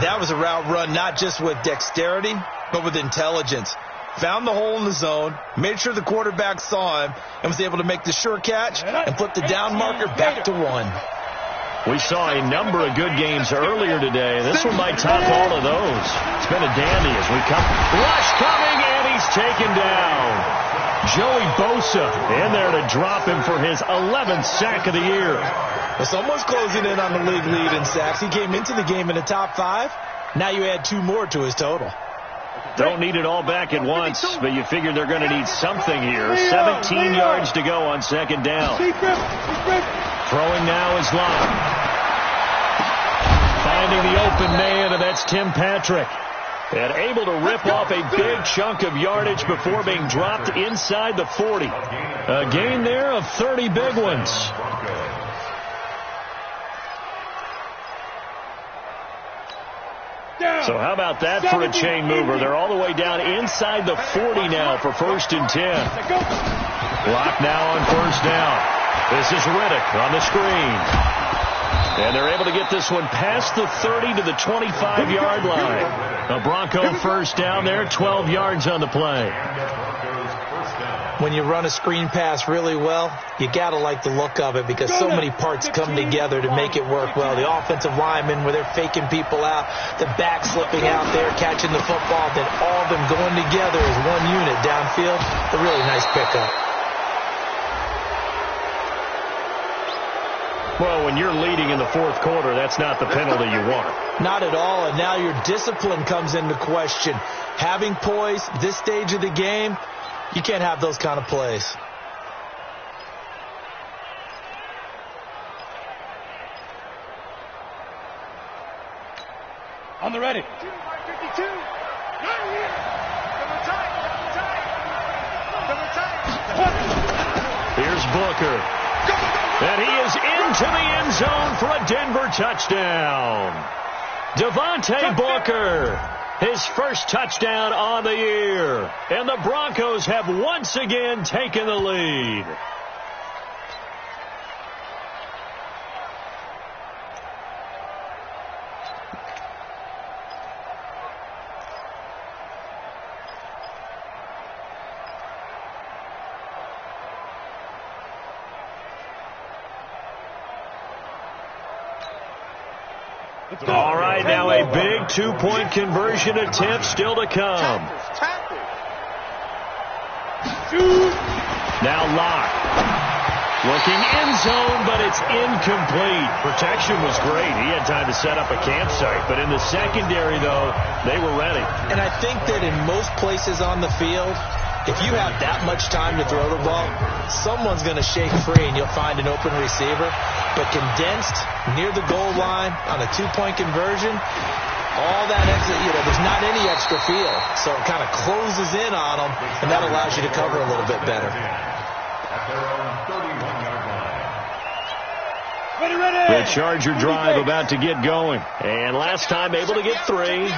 That was a route run not just with dexterity, but with intelligence. Found the hole in the zone, made sure the quarterback saw him, and was able to make the sure catch and flip the down marker back to 1. We saw a number of good games earlier today. This one might top all of those. It's been a dandy as we come. Rush coming, and he's taken down. Joey Bosa in there to drop him for his 11th sack of the year. Well, someone's closing in on the league lead in sacks. He came into the game in the top 5. Now you add 2 more to his total. Don't need it all back at once, but you figure they're going to need something here. 17 yards to go on 2nd down. Throwing now is Locke. Finding the open man, and that's Tim Patrick. And able to rip off a big chunk of yardage before being dropped inside the 40. A gain there of 30 big ones. So how about that for a chain mover? They're all the way down inside the 40 now for 1st and 10. Lock now on 1st down. This is Riddick on the screen. And they're able to get this one past the 30 to the 25-yard line. A Bronco 1st down there, 12 yards on the play. When you run a screen pass really well, you got to like the look of it because so many parts come together to make it work well. The offensive linemen, where they're faking people out, the back slipping out there, catching the football, then all of them going together as one unit downfield. A really nice pickup. Well, when you're leading in the 4th quarter, that's not the penalty you want. Not at all, and now your discipline comes into question. Having poise, this stage of the game, you can't have those kind of plays. On the ready. 52. Here's Booker. And he is into the end zone for a Denver touchdown. Devontae Booker, his first touchdown on the year. And the Broncos have once again taken the lead. All right, now a big two-point conversion attempt still to come. Tackle. Now Locke. Looking end zone, but it's incomplete. Protection was great. He had time to set up a campsite. But in the secondary, though, they were ready. And I think that in most places on the field, if you have that much time to throw the ball, someone's going to shake free and you'll find an open receiver. But condensed near the goal line on a two-point conversion, all that extra, there's not any extra field. So it kind of closes in on them, and that allows you to cover a little bit better. At their own 31-yard The line. Charger drive about to get going. And last time able to get 3.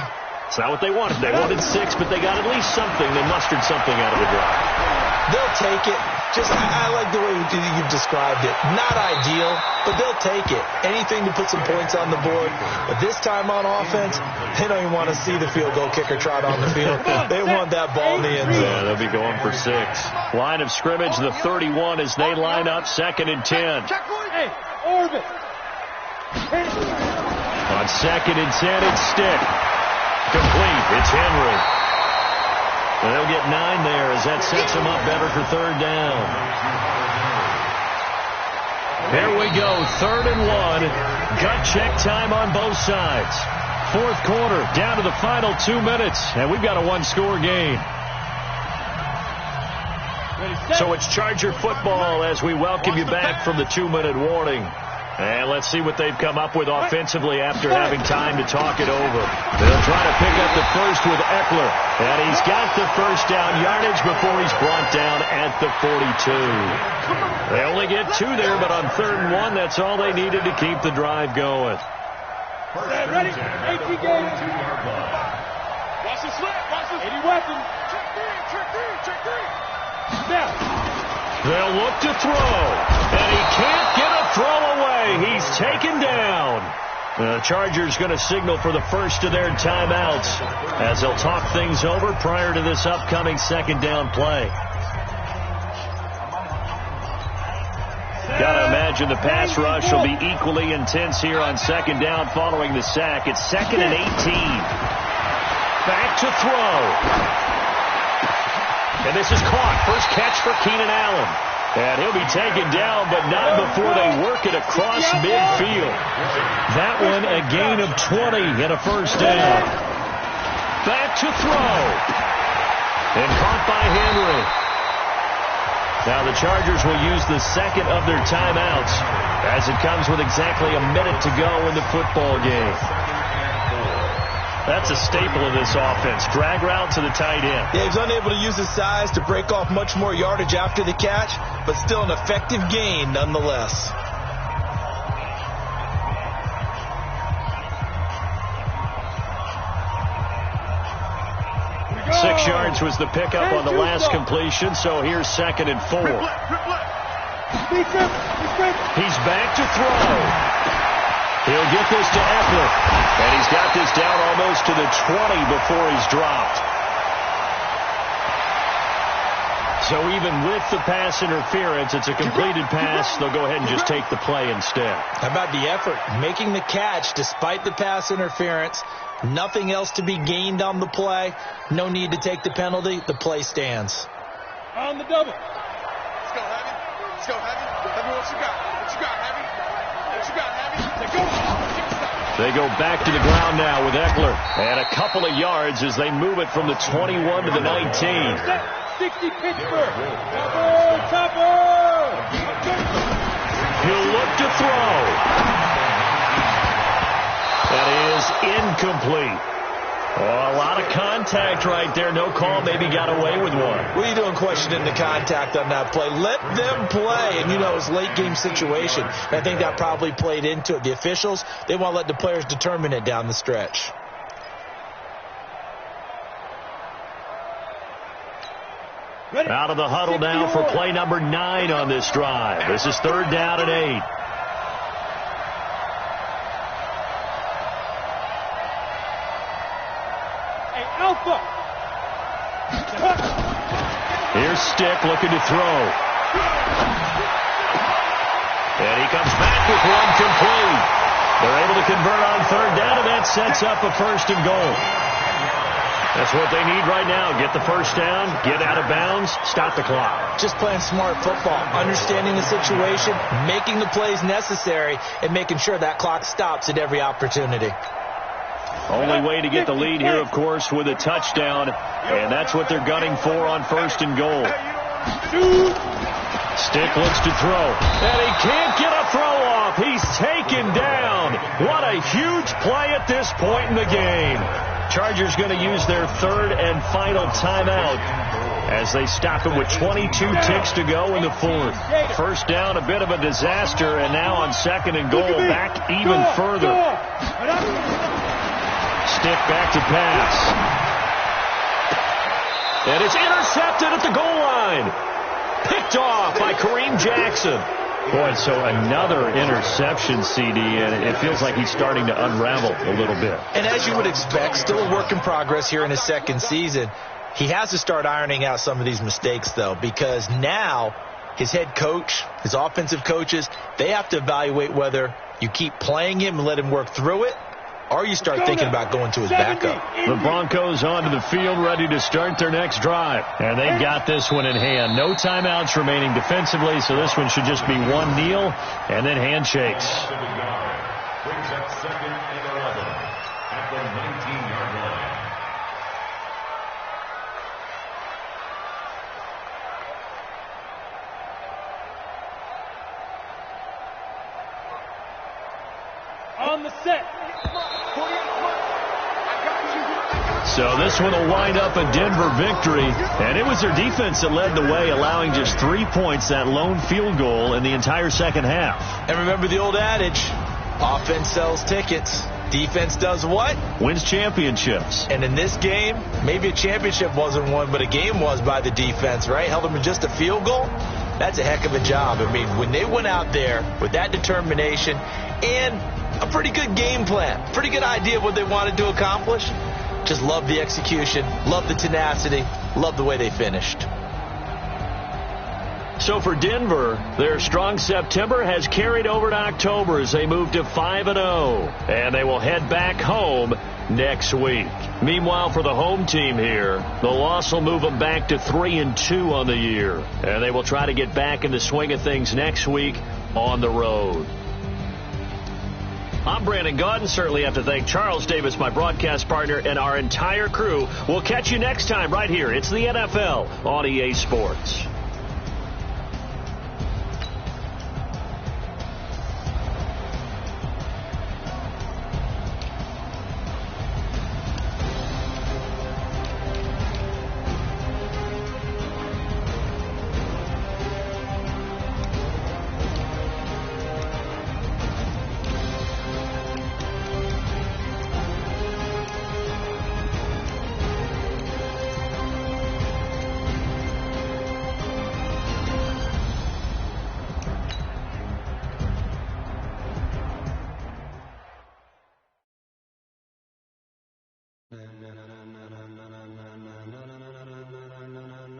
It's not what they wanted. They wanted 6, but they got at least something. They mustered something out of the drive. They'll take it. I like the way you've described it. Not ideal, but they'll take it. Anything to put some points on the board. But this time on offense, they don't even want to see the field goal kicker trot on the field. They want that ball in the end zone. Yeah, they'll be going for 6. Line of scrimmage, the 31 as they line up, 2nd and 10. Hey, Orbit. On 2nd and 10, it's Stick. Complete. It's Henry. And they'll get 9 there as that sets them up better for 3rd down. There we go. 3rd and 1. Gut check time on both sides. 4th quarter, down to the final 2 minutes, and we've got a 1-score game. So it's Charger football as we welcome you back from the 2-minute warning. And let's see what they've come up with offensively after having time to talk it over. They'll try to pick up the first with Eckler. And he's got the first down yardage before he's brought down at the 42. They only get 2 there, but on 3rd and 1, that's all they needed to keep the drive going. Ready? 18 games. Watch the slip. Watch the 80 weapon. Check 3. Now. They'll look to throw. And he can't get a throw away. He's taken down. The Chargers going to signal for the first of their timeouts as they'll talk things over prior to this upcoming 2nd down play. Got to imagine the pass rush will be equally intense here on 2nd down following the sack. It's 2nd and 18. Back to throw. And this is caught. First catch for Keenan Allen. And he'll be taken down, but not before they work it across midfield. That one a gain of 20 and a first down. Back to throw. And caught by Henry. Now the Chargers will use the 2nd of their timeouts as it comes with exactly a minute to go in the football game. That's a staple of this offense. Drag route to the tight end. Yeah, he's unable to use his size to break off much more yardage after the catch, but still an effective gain nonetheless. Six yards was the pickup on the last completion, so here's 2nd and 4. He's back to throw. He'll get this to Eckler, and he's got this down almost to the 20 before he's dropped. So even with the pass interference, it's a completed pass. They'll go ahead and just take the play instead. How about the effort? Making the catch despite the pass interference. Nothing else to be gained on the play. No need to take the penalty. The play stands. On the double. Let's go, Heavy. Let's go, Heavy. Heavy, what you got? What you got, Heavy? What you got, Heavy? They go back to the ground now with Eckler. And a couple of yards as they move it from the 21 to the 19. 60 Pittsburgh. Topper. He'll look to throw. That is incomplete. Oh, a lot of contact right there. No call. Maybe got away with one. What are you doing questioning the contact on that play? Let them play. And, it's a late-game situation. And I think that probably played into it. The officials, they want to let the players determine it down the stretch. Out of the huddle now for play number 9 on this drive. This is 3rd down and 8. Alpha. Here's Stick looking to throw. And he comes back with one complete. They're able to convert on third down, and that sets up a first and goal. That's what they need right now. Get the first down, get out of bounds, stop the clock. Just playing smart football, understanding the situation, making the plays necessary, and making sure that clock stops at every opportunity. Only way to get the lead here, of course, with a touchdown, and that's what they're gunning for on first and goal. Stick looks to throw, and he can't get a throw off. He's taken down. What a huge play at this point in the game. Chargers going to use their third and final timeout as they stop it with 22 ticks to go in the fourth. First down, a bit of a disaster, and now on second and goal, back even further. Stick back to pass. And it's intercepted at the goal line. Picked off by Kareem Jackson. Boy, so another interception, CD, and it feels like he's starting to unravel a little bit. And as you would expect, still a work in progress here in his second season. He has to start ironing out some of these mistakes, though, because now his head coach, his offensive coaches, they have to evaluate whether you keep playing him and let him work through it, or you start thinking about going to his backup. The Broncos onto the field, ready to start their next drive. And they've got this one in hand. No timeouts remaining defensively, so this one should just be one kneel and then handshakes. Brings up second and 11 at the 19-yard line. On the set. So this one will wind up a Denver victory, and it was their defense that led the way, allowing just 3 points, that lone field goal in the entire second half. And remember the old adage, offense sells tickets. Defense does what? Wins championships. And in this game, maybe a championship wasn't won, but a game was by the defense, right? Held them to just a field goal. That's a heck of a job. I mean, when they went out there with that determination and a pretty good game plan, pretty good idea of what they wanted to accomplish, just love the execution, love the tenacity, love the way they finished. So for Denver, their strong September has carried over to October as they move to 5-0, and they will head back home next week. Meanwhile, for the home team here, the loss will move them back to 3-2 on the year, and they will try to get back in the swing of things next week on the road. I'm Brandon Gaudin. Certainly have to thank Charles Davis, my broadcast partner, and our entire crew. We'll catch you next time right here. It's the NFL on EA Sports.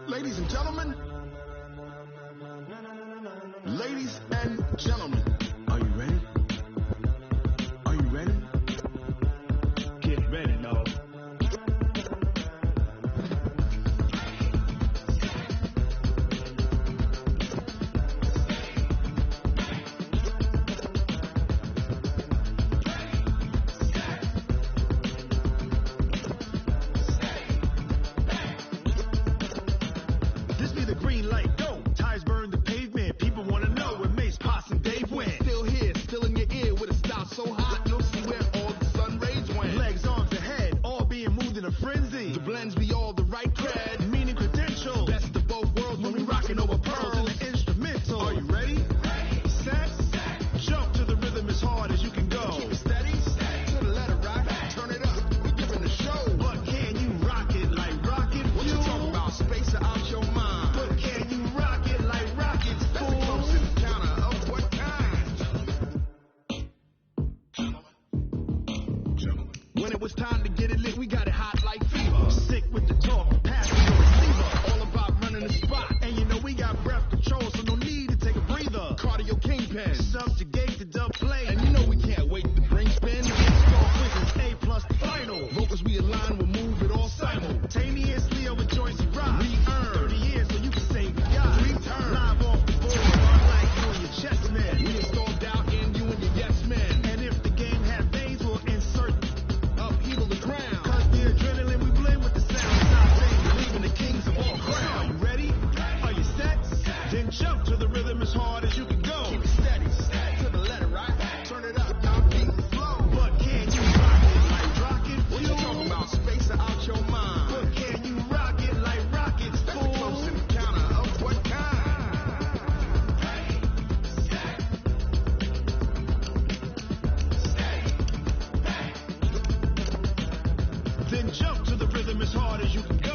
Ladies and gentlemen, are you ready? Are you ready? Get ready, no. This be the green light, go. Tires burn the pavement. People want to know where Mace, Potts, and Dave went. Still here, still in your ear with a style so hot. You'll see where all the sun rays went. Legs, arms, ahead, all being moved in a frenzy. The blends be all the right cred, meaning credential. Best of both worlds when we rocking over pearls in the instrumental. Are you ready? Set. Jump to the rhythm as hard as you can go. Keep it steady. To the letter rock. Turn it up. We giving the show. But can you rock it like rocket? What you talking about? Space out your mind. But can you rock it like rockets? That's the closest counter of what kind? When it was time to get it lit, we got it hot like fever. Sick with the talk, pass me the receiver. All about running the spot. And you know we got breath control, so no need to take a breather. Cardio kingpin, subjugate the dub play. And you know we can't wait to bring and jump to the rhythm as hard as you can go.